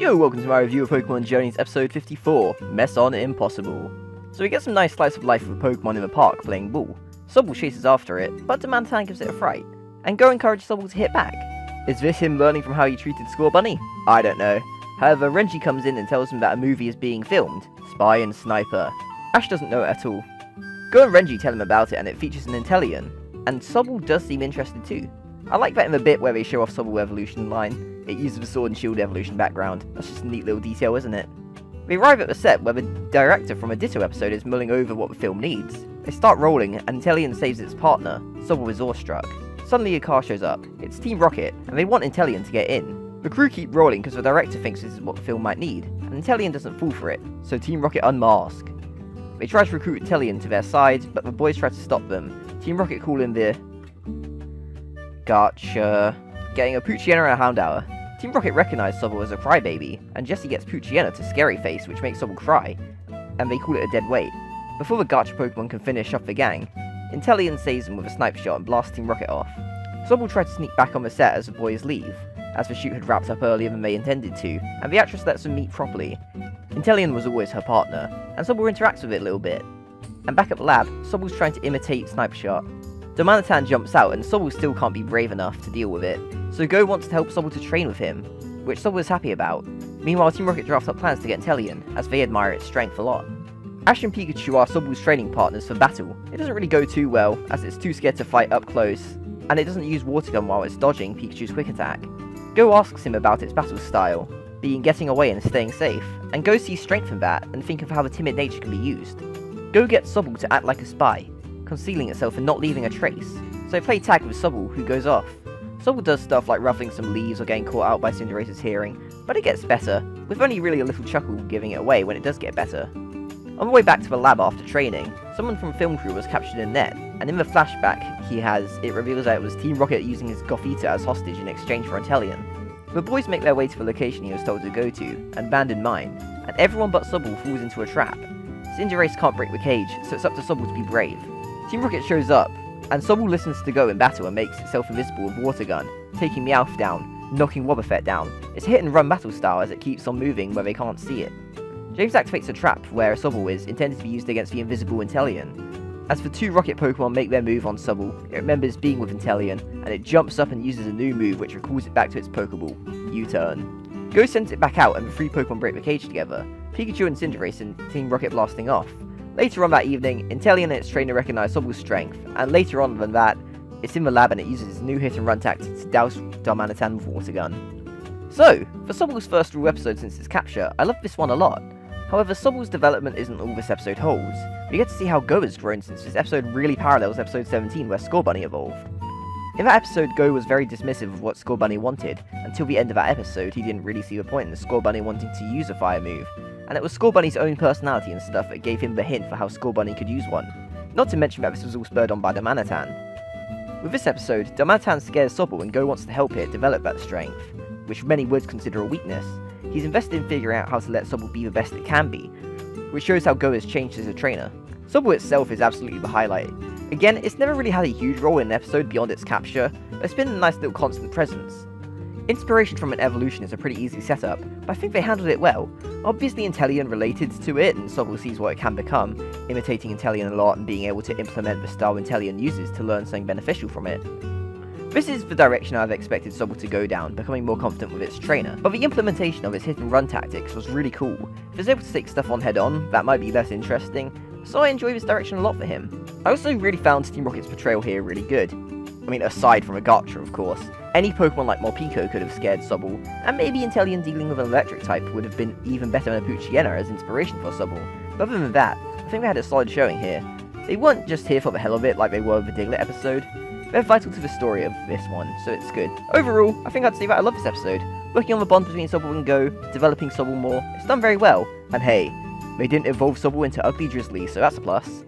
Yo, welcome to my review of Pokemon Journeys episode 54, Messon Impossible. So we get some nice slice of life of a Pokemon in the park playing ball. Sobble chases after it, but Demandtan gives it a fright, and Go encourages Sobble to hit back. Is this him learning from how he treated Scorbunny? I don't know. However, Renji comes in and tells him that a movie is being filmed, Spy and Sniper. Ash doesn't know it at all. Go and Renji tell him about it and it features an Inteleon, and Sobble does seem interested too. I like that in the bit where they show off Sobble evolution line. It uses the Sword and Shield evolution background. That's just a neat little detail, isn't it? We arrive at the set where the director from a Ditto episode is mulling over what the film needs. They start rolling, and Inteleon saves its partner. Sobble is awestruck. Suddenly a car shows up. It's Team Rocket, and they want Inteleon to get in. The crew keep rolling because the director thinks this is what the film might need, and Inteleon doesn't fall for it, so Team Rocket unmask. They try to recruit Inteleon to their side, but the boys try to stop them. Team Rocket call in the... Gotcha. Getting a Poochyena and a Houndour. Team Rocket recognise Sobble as a crybaby, and Jessie gets Poochyena to Scary Face, which makes Sobble cry, and they call it a dead weight. Before the Gacha Pokemon can finish off the gang, Inteleon saves them with a sniper shot and blasts Team Rocket off. Sobble tried to sneak back on the set as the boys leave, as the shoot had wrapped up earlier than they intended to, and the actress lets them meet properly. Inteleon was always her partner, and Sobble interacts with it a little bit. And back at the lab, Sobble's trying to imitate Sniper Shot. Demandtan jumps out, and Sobble still can't be brave enough to deal with it, so Go wants to help Sobble to train with him, which Sobble is happy about. Meanwhile, Team Rocket drafts up plans to get Inteleon, as they admire its strength a lot. Ash and Pikachu are Sobble's training partners for battle. It doesn't really go too well, as it's too scared to fight up close, and it doesn't use Water Gun while it's dodging Pikachu's quick attack. Go asks him about its battle style, being getting away and staying safe, and Go sees strength in that and think of how the timid nature can be used. Go gets Sobble to act like a spy, concealing itself and not leaving a trace, so they play tag with Sobble, who goes off. Sobble does stuff like ruffling some leaves or getting caught out by Cinderace's hearing, but it gets better, with only really a little chuckle giving it away when it does get better. On the way back to the lab after training, someone from film crew was captured in a net, and in the flashback it reveals that it was Team Rocket using his Gothita as hostage in exchange for Inteleon. The boys make their way to the location he was told to go to, an abandoned mine, and everyone but Sobble falls into a trap. Cinderace can't break the cage, so it's up to Sobble to be brave. Team Rocket shows up, and Sobble listens to Go in battle and makes itself invisible with Water Gun, taking Meowth down, knocking Wobbuffet down. It's a hit and run battle style as it keeps on moving where they can't see it. James activates a trap where Sobble is, intended to be used against the invisible Inteleon. As the two Rocket Pokemon make their move on Sobble, it remembers being with Inteleon, and it jumps up and uses a new move which recalls it back to its Pokeball, U-turn. Go sends it back out and the three Pokemon break the cage together, Pikachu and Cinderace and Team Rocket blasting off. Later on that evening, Inteleon and its trainer recognise Sobble's strength, and later on than that, it's in the lab and it uses its new hit and run tactic to douse Darmanitan with Water Gun. So, for Sobble's first real episode since its capture, I love this one a lot. However, Sobble's development isn't all this episode holds. We get to see how Go has grown since this episode really parallels episode 17 where Scorbunny evolved. In that episode, Go was very dismissive of what Scorbunny wanted. Until the end of that episode, he didn't really see the point in Scorbunny wanting to use a fire move, and it was Scorbunny's own personality and stuff that gave him the hint for how Scorbunny could use one. Not to mention that this was all spurred on by Darmanitan. With this episode, Darmanitan scares Sobble and Go wants to help it develop that strength, which many would consider a weakness. He's invested in figuring out how to let Sobble be the best it can be, which shows how Go has changed as a trainer. Sobble itself is absolutely the highlight. Again, it's never really had a huge role in an episode beyond its capture, but it's been a nice little constant presence. Inspiration from an evolution is a pretty easy setup, but I think they handled it well. Obviously Inteleon related to it, and Sobble sees what it can become, imitating Inteleon a lot and being able to implement the style Inteleon uses to learn something beneficial from it. This is the direction I've expected Sobble to go down, becoming more confident with its trainer, but the implementation of its hit and run tactics was really cool. If it's able to take stuff on head on, that might be less interesting, so I enjoy this direction a lot for him. I also really found Team Rocket's portrayal here really good. I mean, aside from a Gacha, of course. Any Pokemon like Morpeko could have scared Sobble, and maybe Inteleon dealing with an electric type would have been even better than a Poochyena as inspiration for Sobble. But other than that, I think they had a solid showing here. They weren't just here for the hell of it like they were with the Diglett episode. They're vital to the story of this one, so it's good. Overall, I think I'd say that I love this episode. Working on the bond between Sobble and Go, developing Sobble more, it's done very well. And hey, they didn't evolve Sobble into Ugly Drizzly, so that's a plus.